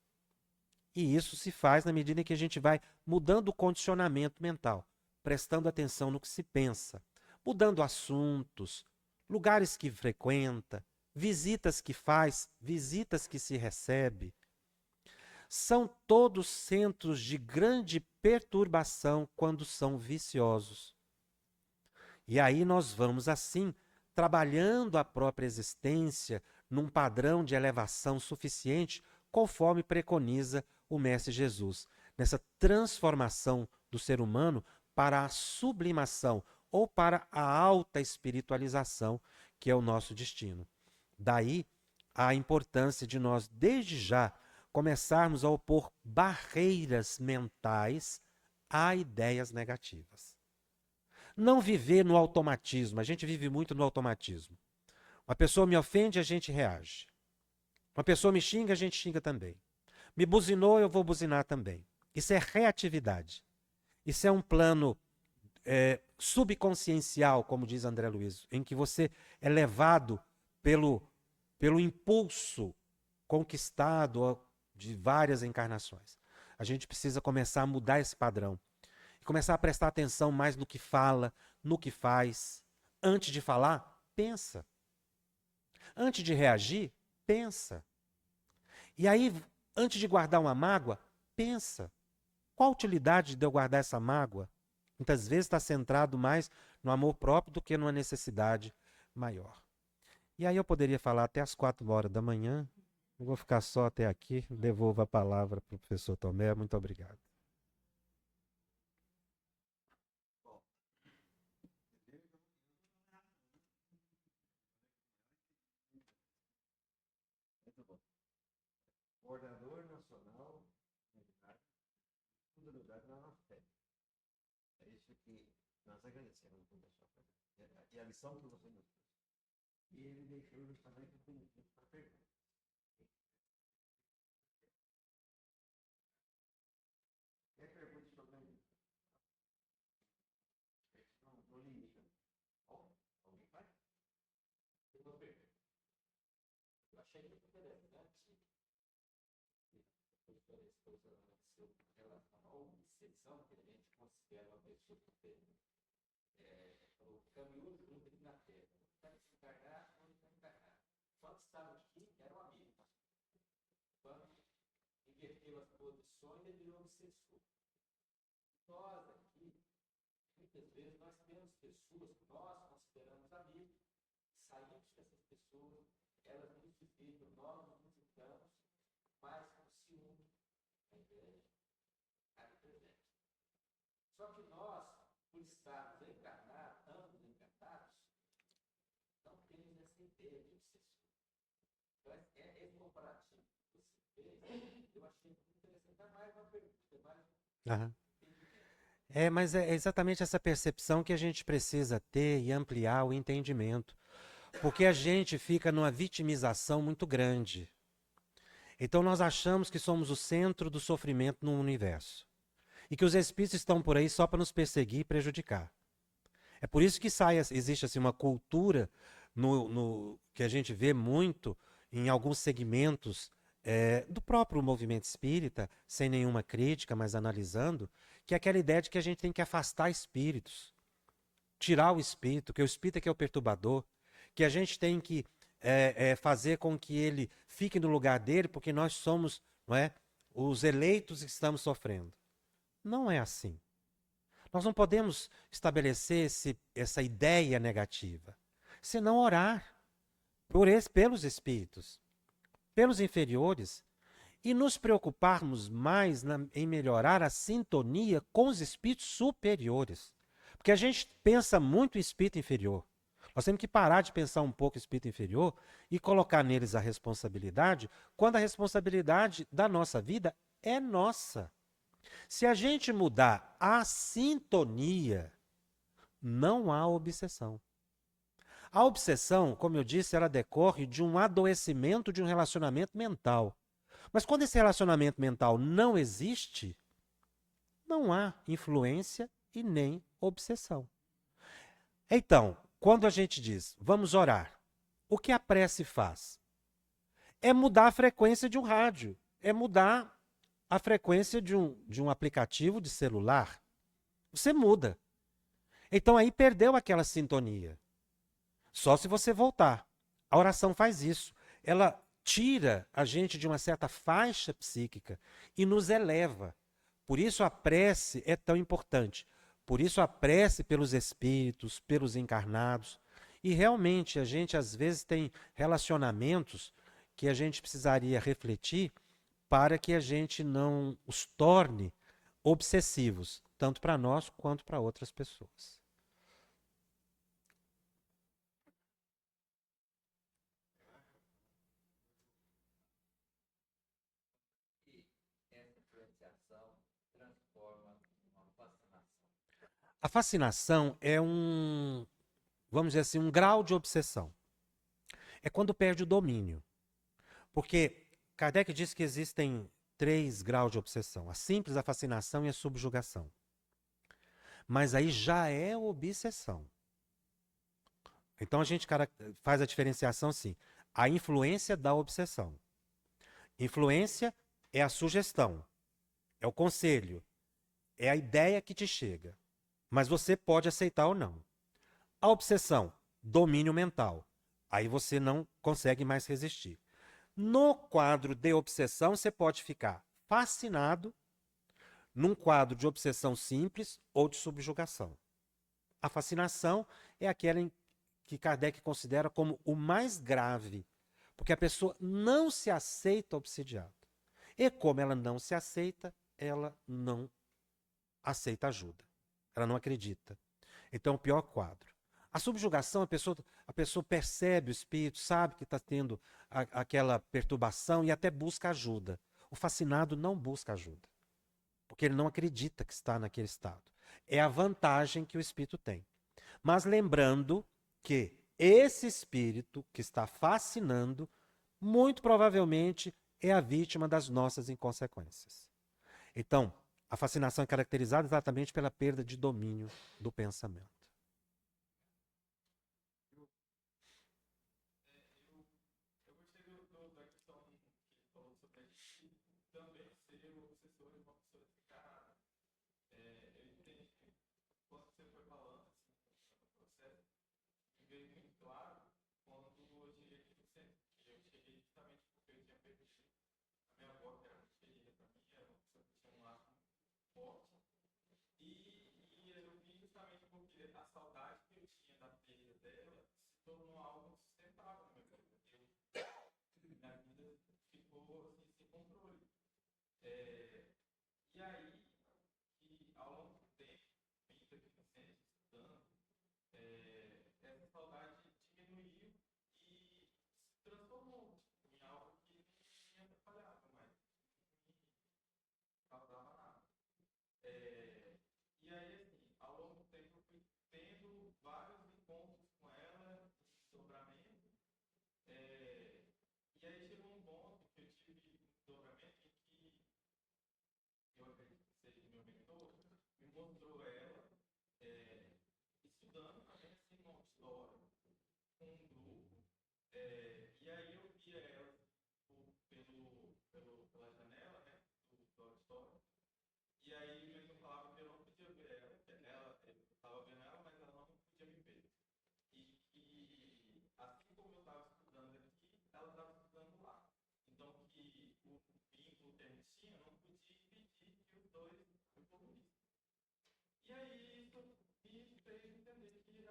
E isso se faz na medida em que a gente vai mudando o condicionamento mental, prestando atenção no que se pensa, mudando assuntos, lugares que frequenta, visitas que faz, visitas que se recebe. São todos centros de grande perturbação quando são viciosos. E aí nós vamos, assim, trabalhando a própria existência num padrão de elevação suficiente, conforme preconiza o Mestre Jesus, nessa transformação do ser humano para a sublimação ou para a alta espiritualização, que é o nosso destino. Daí a importância de nós, desde já, começarmos a opor barreiras mentais a ideias negativas. Não viver no automatismo. A gente vive muito no automatismo. Uma pessoa me ofende, a gente reage. Uma pessoa me xinga, a gente xinga também. Me buzinou, eu vou buzinar também. Isso é reatividade. Isso é um plano subconsciencial, como diz André Luiz, em que você é levado pelo impulso conquistado de várias encarnações. A gente precisa começar a mudar esse padrão. E começar a prestar atenção mais no que fala, no que faz. Antes de falar, pensa. Antes de reagir, pensa. E aí, antes de guardar uma mágoa, pensa. Qual a utilidade de eu guardar essa mágoa? Muitas vezes está centrado mais no amor próprio do que numa necessidade maior. E aí eu poderia falar até as 4h da manhã. Eu vou ficar só até aqui. Devolvo a palavra para o professor Tomé. Muito obrigado. Coordenador Nacional Unidade na Fé. É isso que nós agradecemos, professor. E a lição que você nos fez. E ele deixou justamente o conhecimento para pergunta. Quer pergunta sobre no limite? Alguém faz? Uma pergunta. Eu achei muito interessante em relação à obsessão que a gente considera uma pessoa que tem caminhou junto aqui na Terra. Para desencarnar, onde vai encarnar. Quando estava aqui, era um amigo. Quando inverteu as posições, ele virou obsessor. Nós aqui, muitas vezes, nós temos pessoas que nós consideramos amigos, saímos com essas pessoas, elas nos visitam, nós nos visitamos, mas com ciúme, a inveja, aqui presente. Só que nós, por estarmos encarnados, ambos encarnados, não temos essa ideia de obsessor. Então, esse comparativo que você fez, eu achei muito interessante. É mais uma pergunta, mais mas é exatamente essa percepção que a gente precisa ter e ampliar o entendimento. Porque a gente fica numa vitimização muito grande. Então nós achamos que somos o centro do sofrimento no universo. E que os espíritos estão por aí só para nos perseguir e prejudicar. É por isso que existe assim, uma cultura que a gente vê muito em alguns segmentos do próprio movimento espírita, sem nenhuma crítica, mas analisando, que é aquela ideia de que a gente tem que afastar espíritos, tirar o espírito, que o espírito é que é o perturbador, que a gente tem que fazer com que ele fique no lugar dele, porque nós somos, não é, os eleitos que estamos sofrendo. Não é assim. Nós não podemos estabelecer essa ideia negativa, senão orar pelos espíritos, pelos inferiores, e nos preocuparmos mais em melhorar a sintonia com os espíritos superiores. Porque a gente pensa muito em espírito inferior. Nós temos que parar de pensar um pouco em espírito inferior e colocar neles a responsabilidade, quando a responsabilidade da nossa vida é nossa. Se a gente mudar a sintonia, não há obsessão. A obsessão, como eu disse, ela decorre de um adoecimento de um relacionamento mental. Mas quando esse relacionamento mental não existe, não há influência e nem obsessão. Então, quando a gente diz, vamos orar, o que a prece faz? É mudar a frequência de um rádio, é mudar a frequência de um aplicativo de celular. Você muda. Então aí perdeu aquela sintonia. Só se você voltar. A oração faz isso. Ela tira a gente de uma certa faixa psíquica e nos eleva. Por isso a prece é tão importante. Por isso a prece pelos espíritos, pelos encarnados. E realmente a gente às vezes tem relacionamentos que a gente precisaria refletir para que a gente não os torne obsessivos, tanto para nós quanto para outras pessoas. A fascinação é vamos dizer assim, um grau de obsessão. É quando perde o domínio. Porque Kardec diz que existem 3 graus de obsessão: a simples, a fascinação e a subjugação. Mas aí já é obsessão. Então a gente faz a diferenciação assim: a influência da obsessão. Influência é a sugestão, é o conselho, é a ideia que te chega. Mas você pode aceitar ou não. A obsessão, domínio mental. Aí você não consegue mais resistir. No quadro de obsessão, você pode ficar fascinado num quadro de obsessão simples ou de subjugação. A fascinação é aquela que Kardec considera como o mais grave, porque a pessoa não se aceita obsidiada. E como ela não se aceita, ela não aceita ajuda. Ela não acredita. Então, é o pior quadro. A subjugação, a pessoa percebe o espírito, sabe que está tendo aquela perturbação e até busca ajuda. O fascinado não busca ajuda, porque ele não acredita que está naquele estado. É a vantagem que o espírito tem. Mas lembrando que esse espírito que está fascinando, muito provavelmente é a vítima das nossas inconsequências. Então, a fascinação é caracterizada exatamente pela perda de domínio do pensamento.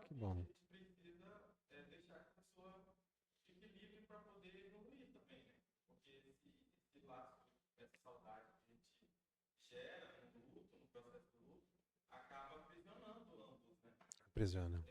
Que bom. Aprisiona.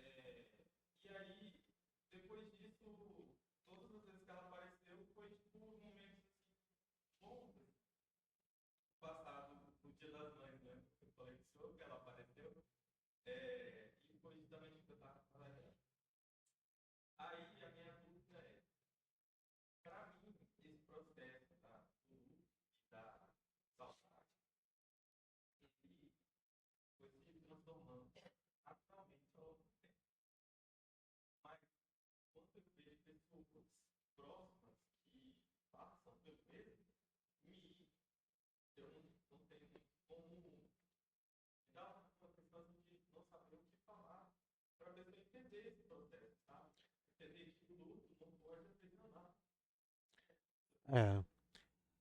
É.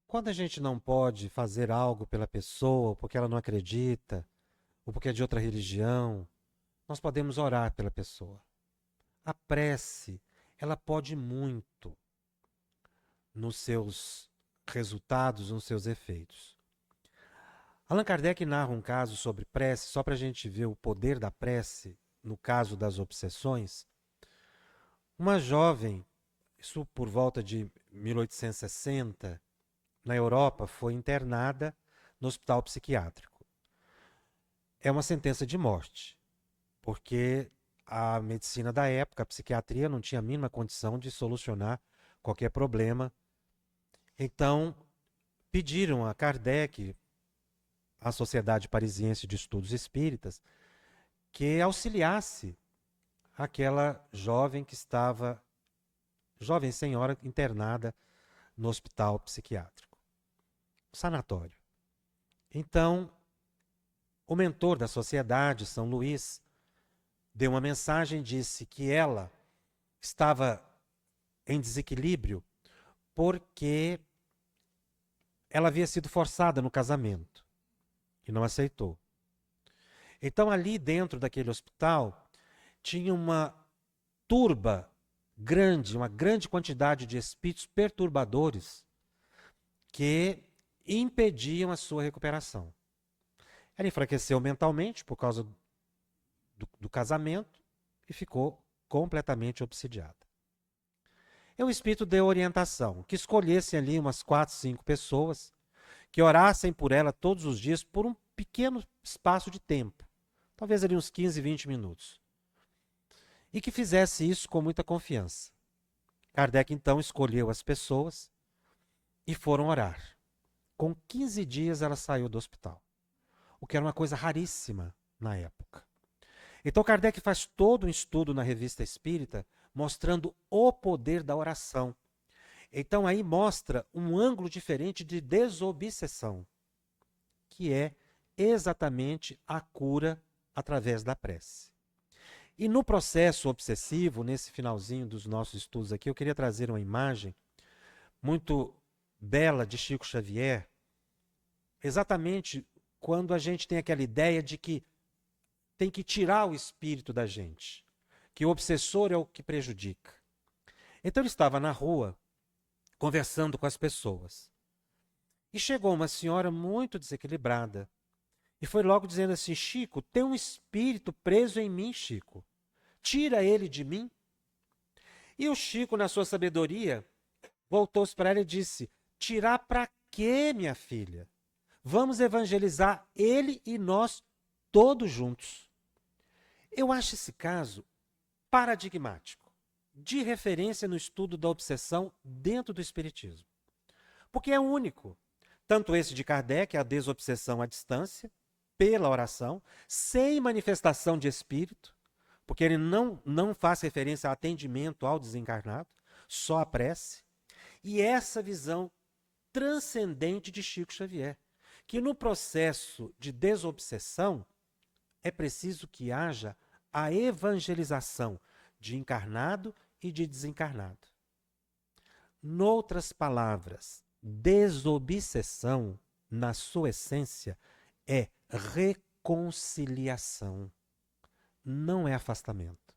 Quando a gente não pode fazer algo pela pessoa porque ela não acredita, ou porque é de outra religião, nós podemos orar pela pessoa. A prece, ela pode muito nos seus resultados, nos seus efeitos. Allan Kardec narra um caso sobre prece, só para a gente ver o poder da prece no caso das obsessões. Uma jovem, isso por volta de 1860, na Europa, foi internada no hospital psiquiátrico. É uma sentença de morte, porque a medicina da época, a psiquiatria, não tinha a mínima condição de solucionar qualquer problema. Então, pediram a Kardec, à Sociedade Parisiense de Estudos Espíritas, que auxiliasse aquela jovem que estava, jovem senhora internada no hospital psiquiátrico, sanatório. Então, o mentor da sociedade, São Luís, deu uma mensagem, disse que ela estava em desequilíbrio porque ela havia sido forçada no casamento e não aceitou. Então, ali dentro daquele hospital, tinha uma turba grande, uma grande quantidade de espíritos perturbadores que impediam a sua recuperação. Ela enfraqueceu mentalmente por causa do casamento e ficou completamente obsidiada. E o Espírito deu orientação, que escolhessem ali umas 4, 5 pessoas, que orassem por ela todos os dias por um pequeno espaço de tempo, talvez ali uns 15, 20 minutos. E que fizesse isso com muita confiança. Kardec então escolheu as pessoas e foram orar. Com 15 dias ela saiu do hospital, o que era uma coisa raríssima na época. Então Kardec faz todo um estudo na Revista Espírita mostrando o poder da oração. Então aí mostra um ângulo diferente de desobsessão, que é exatamente a cura através da prece. E no processo obsessivo, nesse finalzinho dos nossos estudos aqui, eu queria trazer uma imagem muito bela de Chico Xavier, exatamente quando a gente tem aquela ideia de que tem que tirar o espírito da gente, que o obsessor é o que prejudica. Então ele estava na rua, conversando com as pessoas. E chegou uma senhora muito desequilibrada e foi logo dizendo assim: Chico, tem um espírito preso em mim, Chico. Tira ele de mim. E o Chico, na sua sabedoria, voltou-se para ela e disse: tirar para quê, minha filha? Vamos evangelizar ele e nós todos juntos. Eu acho esse caso paradigmático, de referência no estudo da obsessão dentro do Espiritismo. Porque é único. Tanto esse de Kardec, a desobsessão à distância, pela oração, sem manifestação de espírito, porque ele não faz referência a atendimento ao desencarnado, só a prece. E essa visão transcendente de Chico Xavier, que no processo de desobsessão é preciso que haja a evangelização de encarnado e de desencarnado. Noutras palavras, desobsessão, na sua essência, é reconciliação, não é afastamento.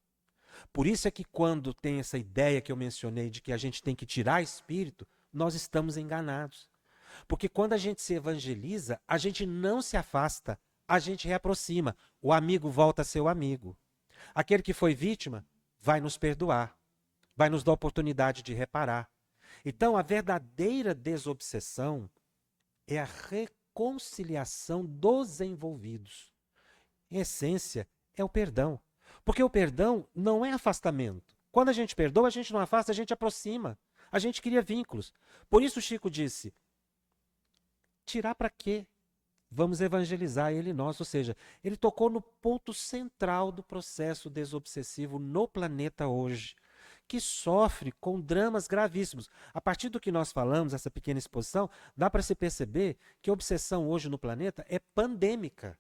Por isso é que quando tem essa ideia que eu mencionei de que a gente tem que tirar espírito, nós estamos enganados. Porque quando a gente se evangeliza, a gente não se afasta, a gente reaproxima. O amigo volta a ser o amigo. Aquele que foi vítima vai nos perdoar, vai nos dar oportunidade de reparar. Então, a verdadeira desobsessão é a reconciliação dos envolvidos. Em essência, é o perdão. Porque o perdão não é afastamento. Quando a gente perdoa, a gente não afasta, a gente aproxima. A gente cria vínculos. Por isso Chico disse: tirar para quê? Vamos evangelizar ele e nós. Ou seja, ele tocou no ponto central do processo desobsessivo no planeta hoje, que sofre com dramas gravíssimos. A partir do que nós falamos, essa pequena exposição, dá para se perceber que a obsessão hoje no planeta é pandêmica.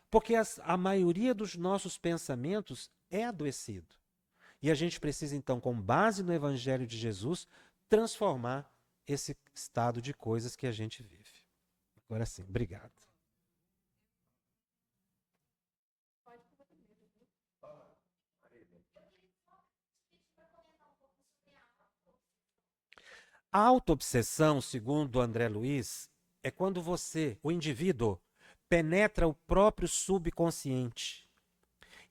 Porque a maioria dos nossos pensamentos é adoecido. E a gente precisa, então, com base no Evangelho de Jesus, transformar esse estado de coisas que a gente vive. Agora sim, obrigado. A autoobsessão, segundo André Luiz, é quando você, o indivíduo, penetra o próprio subconsciente.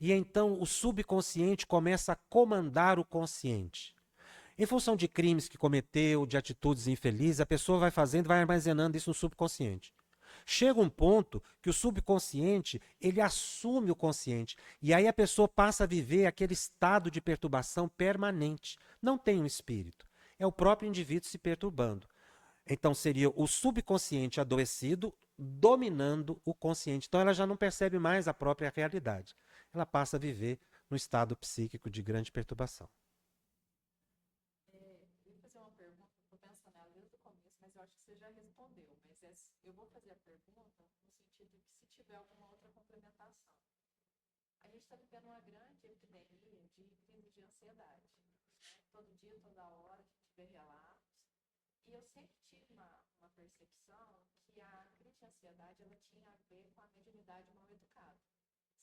E então o subconsciente começa a comandar o consciente. Em função de crimes que cometeu, de atitudes infelizes, a pessoa vai fazendo, vai armazenando isso no subconsciente. Chega um ponto que o subconsciente, ele assume o consciente. E aí a pessoa passa a viver aquele estado de perturbação permanente. Não tem um espírito. É o próprio indivíduo se perturbando. Então seria o subconsciente adoecido dominando o consciente. Então ela já não percebe mais a própria realidade. Ela passa a viver no estado psíquico de grande perturbação. Eu vou fazer uma pergunta, estou pensando nela desde o começo, mas eu acho que você já respondeu. Mas eu vou fazer a pergunta no sentido de que se tiver alguma outra complementação. A gente está vivendo uma grande epidemia de crise de ansiedade. Né? Todo dia, toda hora, a gente vê relatos. E eu sempre tive uma percepção que a crise de ansiedade ela tinha a ver com a mediunidade mal educada.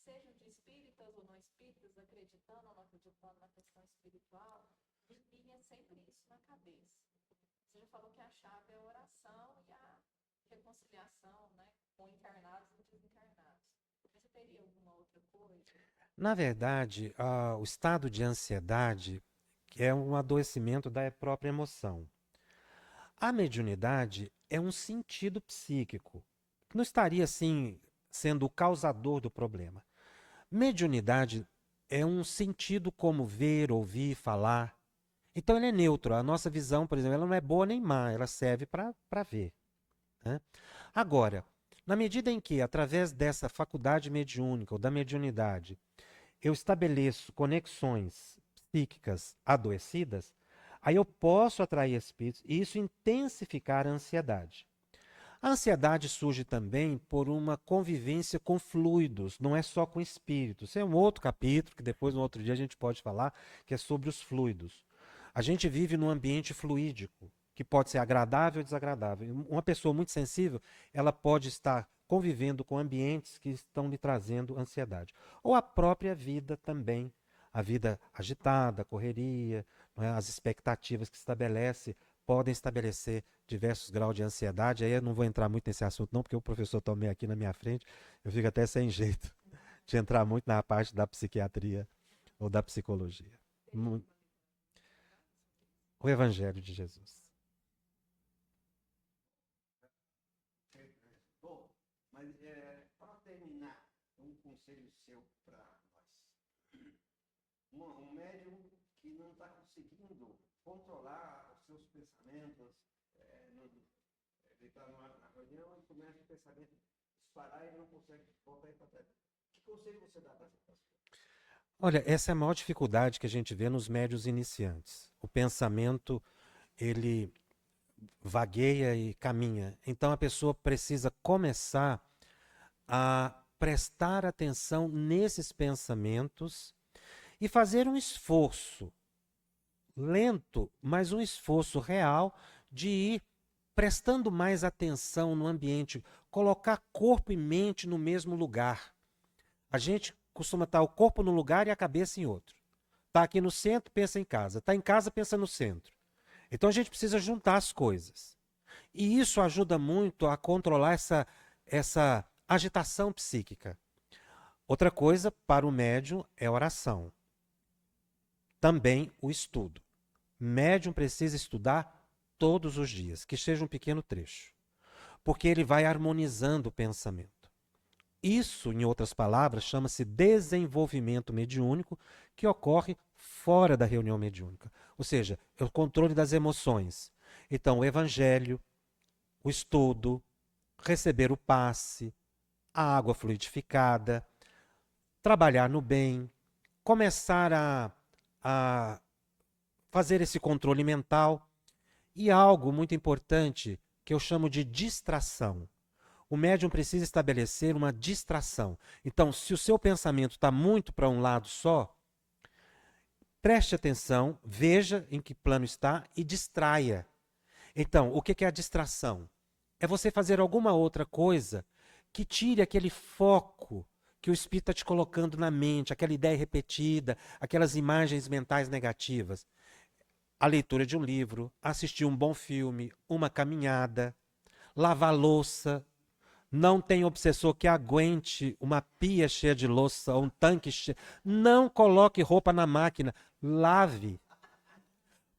Sejam de espíritas ou não espíritas, acreditando ou não acreditando na questão espiritual, me vinha sempre isso na cabeça. Você já falou que a chave é a oração e a reconciliação, né, com encarnados e desencarnados. Você teria alguma outra coisa? Na verdade, o estado de ansiedade é um adoecimento da própria emoção. A mediunidade é um sentido psíquico. Não estaria, assim, sendo o causador do problema. Mediunidade é um sentido como ver, ouvir, falar. Então ele é neutro. A nossa visão, por exemplo, ela não é boa nem má, ela serve para ver. Né? Agora, na medida em que, através dessa faculdade mediúnica ou da mediunidade, eu estabeleço conexões psíquicas adoecidas, aí eu posso atrair espíritos e isso intensificar a ansiedade. A ansiedade surge também por uma convivência com fluidos, não é só com espíritos. Isso é um outro capítulo, que depois, no outro dia, a gente pode falar, que é sobre os fluidos. A gente vive num ambiente fluídico, que pode ser agradável ou desagradável. Uma pessoa muito sensível, ela pode estar convivendo com ambientes que estão lhe trazendo ansiedade. Ou a própria vida também, a vida agitada, a correria, não é? As expectativas que estabelece, podem estabelecer diversos graus de ansiedade. Aí eu não vou entrar muito nesse assunto não, porque o professor Tomé aqui na minha frente, eu fico até sem jeito de entrar muito na parte da psiquiatria ou da psicologia. O Evangelho de Jesus. Bom, mas para terminar, um conselho seu para nós. Um médium que não está conseguindo controlar os seus pensamentos, ele está na reunião e começa o pensamento disparar e não consegue voltar para trás. Que conselho você dá para essa pessoa? Olha, essa é a maior dificuldade que a gente vê nos médios iniciantes. O pensamento, ele vagueia e caminha. Então a pessoa precisa começar a prestar atenção nesses pensamentos e fazer um esforço lento, mas um esforço real de ir prestando mais atenção no ambiente, colocar corpo e mente no mesmo lugar. A gente costuma estar o corpo num lugar e a cabeça em outro. Está aqui no centro, pensa em casa. Está em casa, pensa no centro. Então a gente precisa juntar as coisas. E isso ajuda muito a controlar essa agitação psíquica. Outra coisa para o médium é a oração. Também o estudo. Médium precisa estudar todos os dias, que seja um pequeno trecho. Porque ele vai harmonizando o pensamento. Isso, em outras palavras, chama-se desenvolvimento mediúnico, que ocorre fora da reunião mediúnica. Ou seja, é o controle das emoções. Então, o evangelho, o estudo, receber o passe, a água fluidificada, trabalhar no bem, começar a fazer esse controle mental. E algo muito importante que eu chamo de distração. O médium precisa estabelecer uma distração. Então, se o seu pensamento está muito para um lado só, preste atenção, veja em que plano está e distraia. Então, o que que é a distração? É você fazer alguma outra coisa que tire aquele foco que o espírito está te colocando na mente, aquela ideia repetida, aquelas imagens mentais negativas. A leitura de um livro, assistir um bom filme, uma caminhada, lavar louça. Não tem obsessor que aguente uma pia cheia de louça ou um tanque cheio. Não coloque roupa na máquina, lave.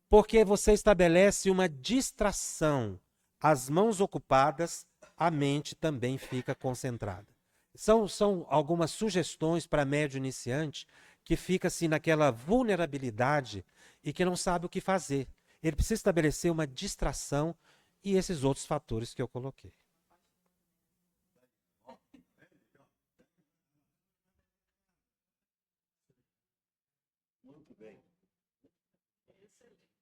Porque você estabelece uma distração. As mãos ocupadas, a mente também fica concentrada. São algumas sugestões para médio iniciante que fica assim naquela vulnerabilidade e que não sabe o que fazer. Ele precisa estabelecer uma distração e esses outros fatores que eu coloquei. Muito bem. Excelente.